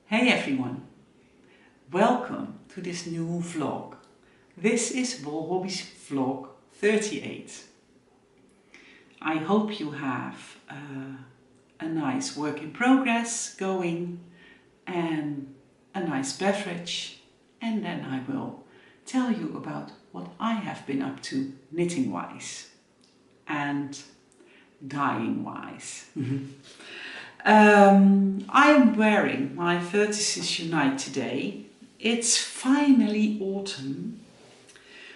Hey everyone, welcome to this new vlog. This is Wol Hobbies vlog 38. I hope you have a nice work in progress going and a nice beverage, and then I will tell you about what I have been up to knitting wise and dyeing wise. I am wearing my Vertices Unite today. It's finally autumn.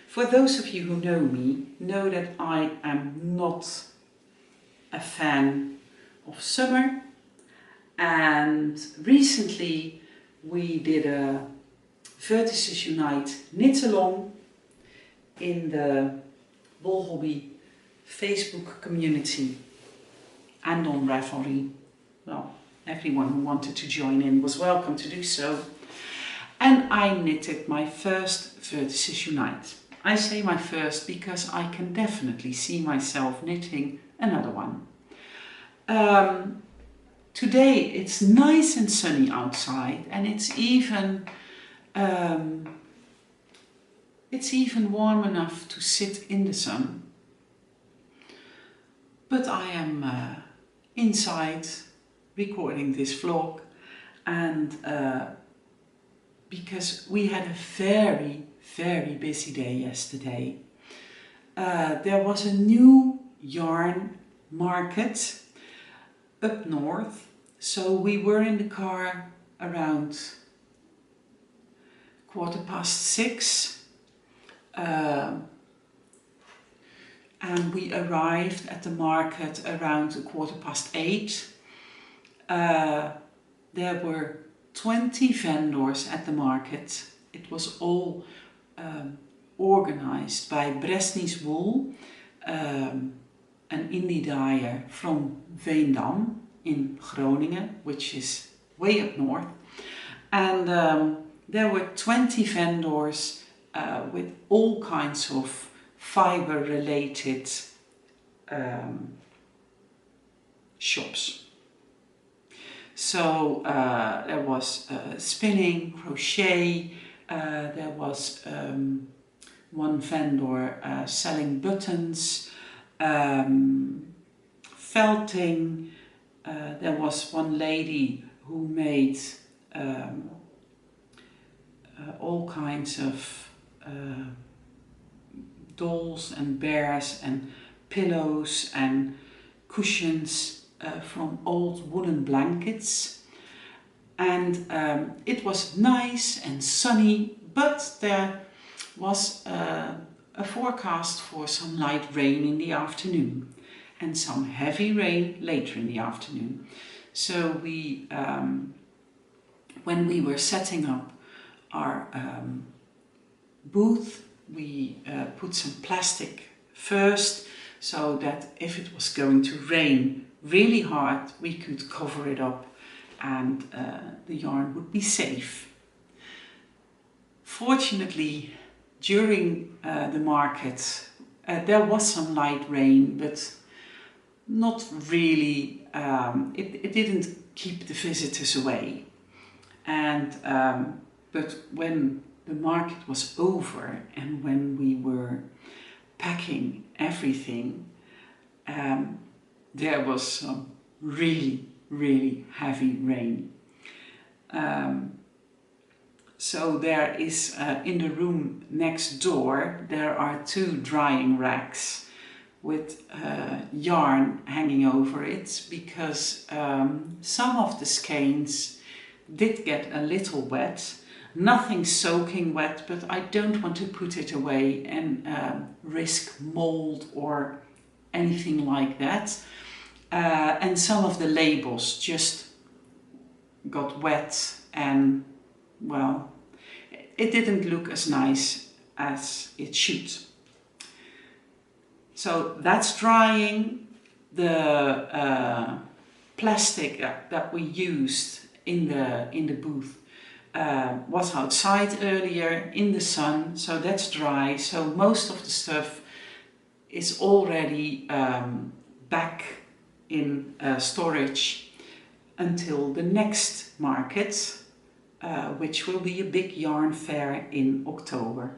For those of you who know me, know that I am not a fan of summer, and recently we did a Vertices Unite knit along in the Wol Hobby Facebook community and on Ravelry. Well, everyone who wanted to join in was welcome to do so. And I knitted my first Vertices Unite. I say my first because I can definitely see myself knitting another one. Today it's nice and sunny outside, and it's even warm enough to sit in the sun. But I am inside recording this vlog, and because we had a very busy day yesterday. There was a new yarn market up north, so we were in the car around 6:15, and we arrived at the market around 8:15. There were 20 vendors at the market. It was all organized by Bresnies Wool, an indie dyer from Veendam in Groningen, which is way up north. And there were 20 vendors with all kinds of fiber related shops. So there was spinning, crochet, there was one vendor selling buttons, felting, there was one lady who made all kinds of dolls and bears and pillows and cushions from old woolen blankets. And it was nice and sunny, but there was a forecast for some light rain in the afternoon and some heavy rain later in the afternoon. So we, when we were setting up our booth, we put some plastic first, so that if it was going to rain really hard, we could cover it up and the yarn would be safe. Fortunately, during the market there was some light rain, but not really, it didn't keep the visitors away. And but when the market was over and when we were packing everything, there was some really heavy rain. So there is, in the room next door, there are 2 drying racks with yarn hanging over it, because some of the skeins did get a little wet. Nothing soaking wet, but I don't want to put it away and risk mold or anything like that. And some of the labels just got wet, and well, it didn't look as nice as it should. So that's drying. The plastic that we used in the booth was outside earlier in the sun, so that's dry. So most of the stuff is already back in storage until the next market, which will be a big yarn fair in October.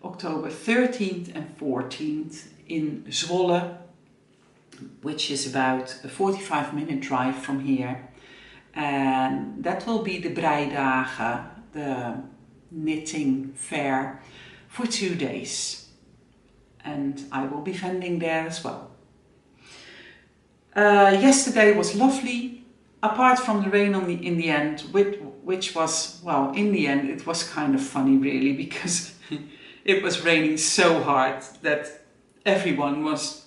October 13th and 14th in Zwolle, which is about a 45-minute drive from here. And that will be the breidagen, the knitting fair, for 2 days. And I will be vending there as well. Yesterday was lovely, apart from the rain in the end, which was, well, in the end it was kind of funny really, because it was raining so hard that everyone was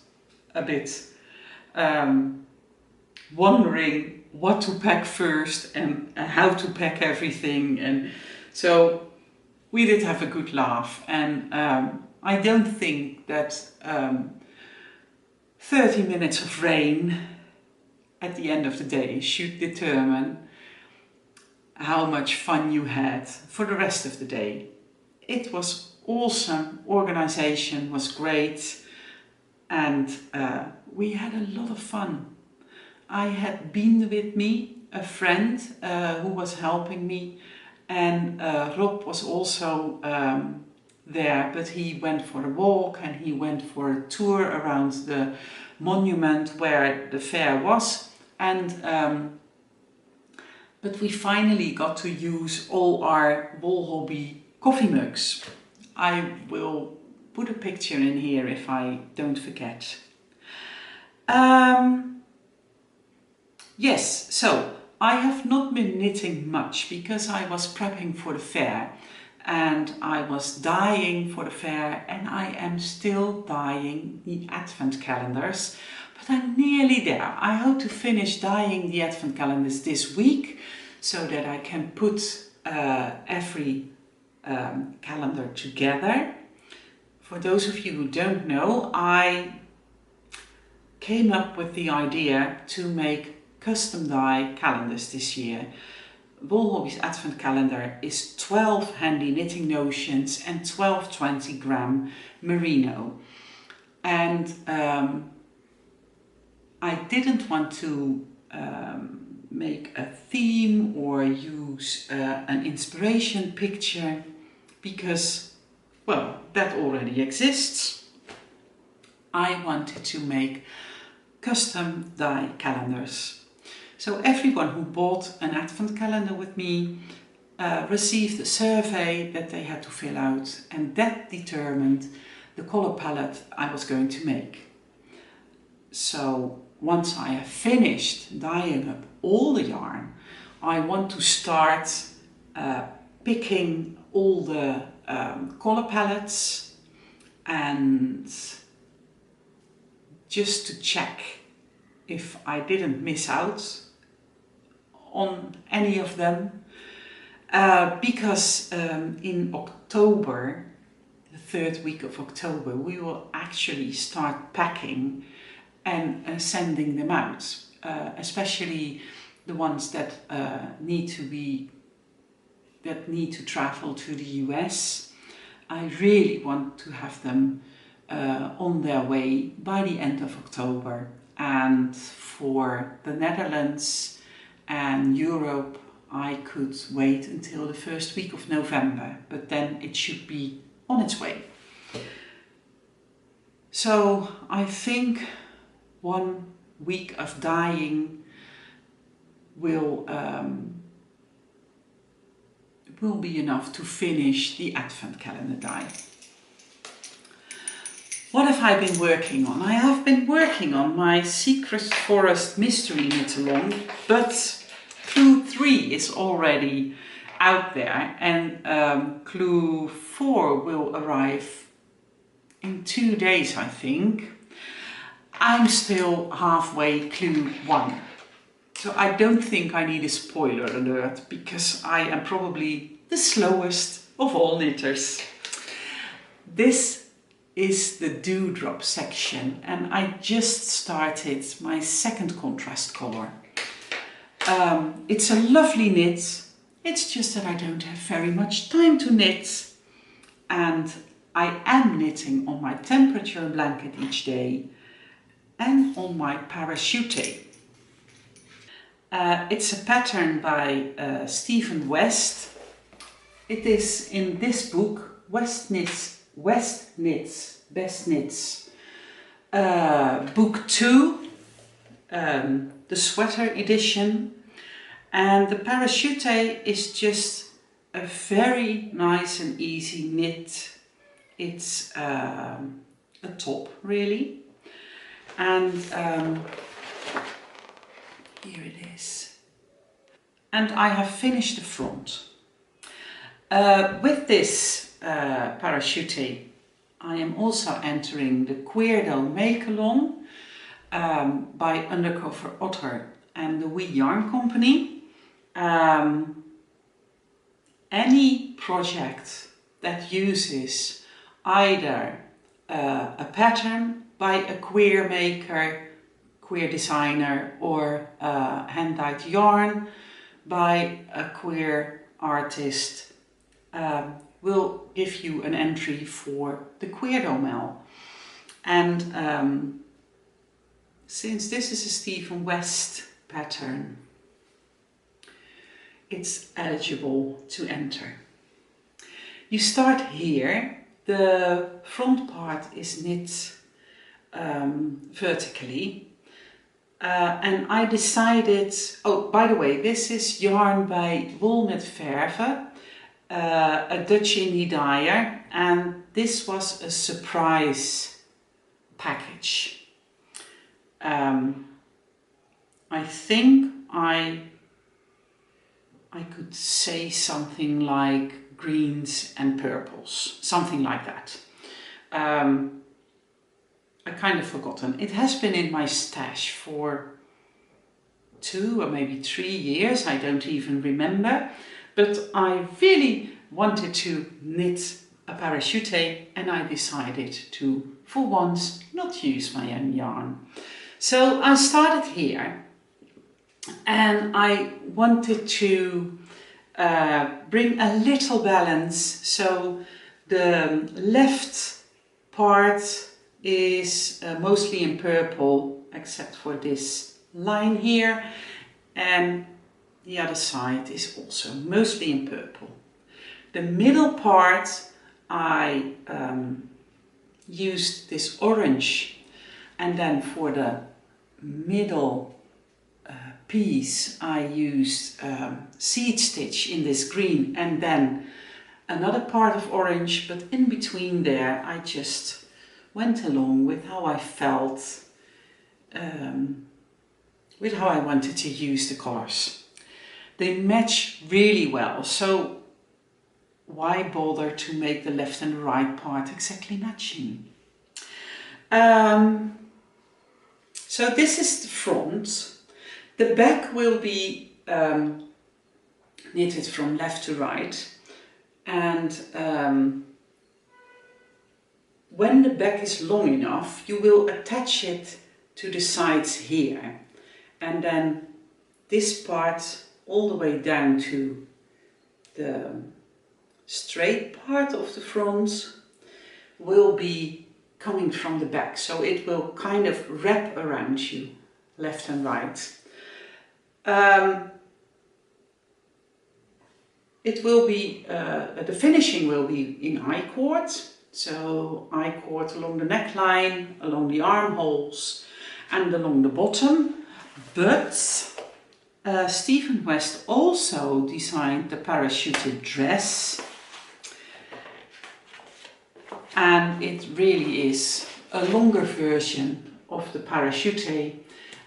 a bit wondering what to pack first and how to pack everything. And so we did have a good laugh, and I don't think that 30 minutes of rain at the end of the day should determine how much fun you had for the rest of the day. It was awesome, organization was great, and we had a lot of fun. I had been with me a friend who was helping me, and Rob was also there, but he went for a walk and he went for a tour around the monument where the fair was, and but we finally got to use all our Wool Hobby coffee mugs. I will put a picture in here if I don't forget. Yes, so I have not been knitting much because I was prepping for the fair, and I was dyeing for the fair, and I am still dyeing the advent calendars, but I'm nearly there. I hope to finish dyeing the advent calendars this week so that I can put every calendar together. For those of you who don't know, I came up with the idea to make custom dye calendars this year. Wool Hobby's advent calendar is 12 handy knitting notions and 12 20-gram merino. And I didn't want to make a theme or use an inspiration picture because, well, that already exists. I wanted to make custom dye calendars. So everyone who bought an advent calendar with me received a survey that they had to fill out, and that determined the color palette I was going to make. So once I have finished dyeing up all the yarn, I want to start picking all the color palettes, and just to check if I didn't miss out on any of them, because in October, the third week of October, we will actually start packing and sending them out, especially the ones that need to travel to the US. I really want to have them on their way by the end of October, and for the Netherlands and Europe I could wait until the first week of November, but then it should be on its way. So I think 1 week of dyeing will be enough to finish the advent calendar dye. What have I been working on? I have been working on my Secret Forest Mystery Knit Along, but clue 3 is already out there, and clue 4 will arrive in 2 days, I think. I'm still halfway clue 1, so I don't think I need a spoiler alert, because I am probably the slowest of all knitters. This is the dewdrop section, and I just started my second contrast color. It's a lovely knit, it's just that I don't have very much time to knit, and I am knitting on my temperature blanket each day and on my parachute. It's a pattern by Stephen West. It is in this book, West Knits, Best Knits, book 2, the sweater edition. And the parachute is just a very nice and easy knit. It's a top really. And here it is. And I have finished the front. With this parachute, I am also entering the Queerdo Make-Along by Undercover Otter and the Wee Yarn Company. Any project that uses either a pattern by a queer maker, queer designer, or hand-dyed yarn by a queer artist will give you an entry for the Queerdo Mel. And since this is a Stephen West pattern, it's eligible to enter. You start here. The front part is knit vertically, and I decided, oh by the way, this is yarn by Walnut Verve, a Dutch indie dyer, and this was a surprise package. I think I could say something like greens and purples, something like that. I kind of forgotten. It has been in my stash for 2 or maybe 3 years, I don't even remember. But I really wanted to knit a parachute, and I decided to, for once, not use my own yarn. So I started here, and I wanted to bring a little balance. So the left part is mostly in purple, except for this line here, and the other side is also mostly in purple. The middle part I used this orange, and then for the middle piece I used seed stitch in this green, and then another part of orange, but in between there I just went along with how I felt, with how I wanted to use the colors. They match really well, so why bother to make the left and the right part exactly matching? So this is the front. The back will be knitted from left to right, and when the back is long enough, you will attach it to the sides here, and then this part all the way down to the straight part of the front will be coming from the back, so it will kind of wrap around you, left and right. It will be, the finishing will be in I-cord, so I-cord along the neckline, along the armholes and along the bottom, but Stephen West also designed the parachute dress, and it really is a longer version of the parachute,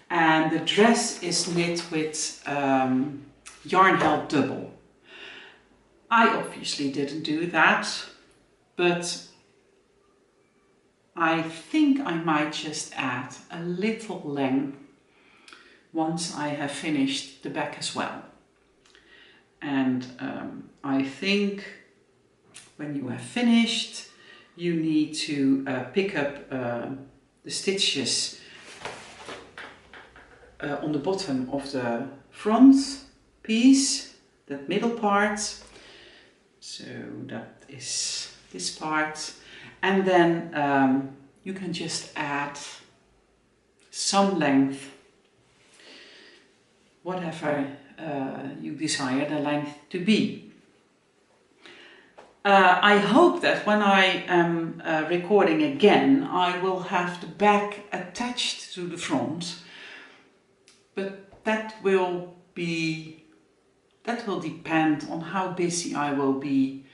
and the dress is knit with yarn held double. I obviously didn't do that, but I think I might just add a little length once I have finished the back as well. And I think when you have finished, you need to pick up the stitches on the bottom of the front piece, that middle part. So that is this part, and then you can just add some length whatever you desire the length to be. I hope that when I am recording again, I will have the back attached to the front, but that will depend on how busy I will be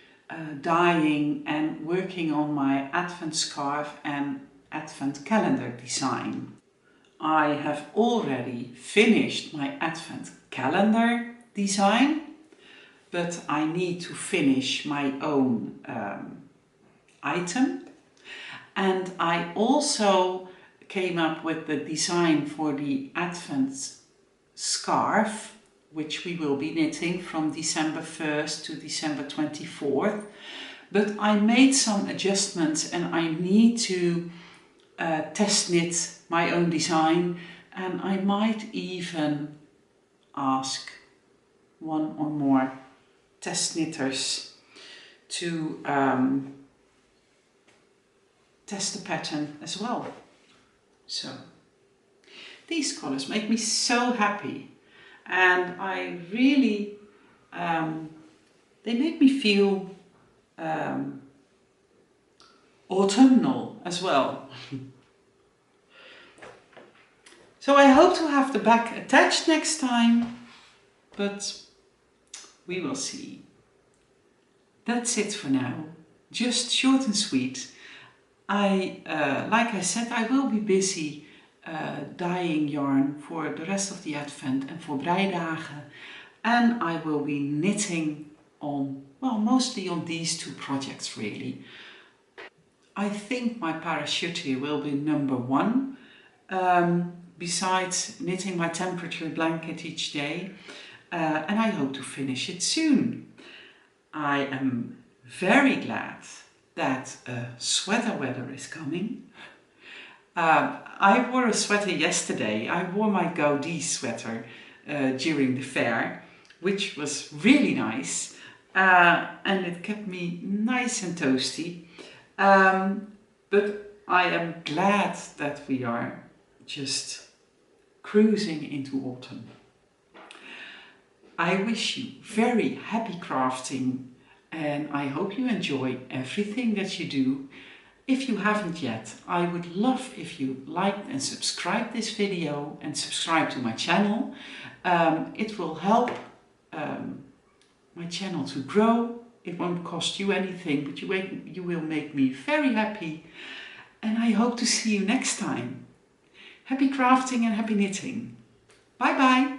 dyeing and working on my advent scarf and advent calendar design. I have already finished my advent calendar design, but I need to finish my own item. And I also came up with the design for the advent scarf, which we will be knitting from December 1st to December 24th. But I made some adjustments and I need to test knit my own design, and I might even ask one or more test knitters to test the pattern as well. So these colors make me so happy, and I really they make me feel autumnal as well. So I hope to have the back attached next time, but we will see. That's it for now. Just short and sweet. Like I said, I will be busy dyeing yarn for the rest of the Advent and for breidagen, and I will be knitting on, well, mostly on these two projects really. I think my parachute will be number one, besides knitting my temperature blanket each day, and I hope to finish it soon. I am very glad that sweater weather is coming. I wore a sweater yesterday. I wore my Gaudi sweater during the fair, which was really nice, and it kept me nice and toasty. But I am glad that we are just cruising into autumn. I wish you very happy crafting, and I hope you enjoy everything that you do. If you haven't yet, I would love if you liked and subscribed this video and subscribe to my channel. It will help my channel to grow. It won't cost you anything, but you will make me very happy. And I hope to see you next time. Happy crafting and happy knitting. Bye bye.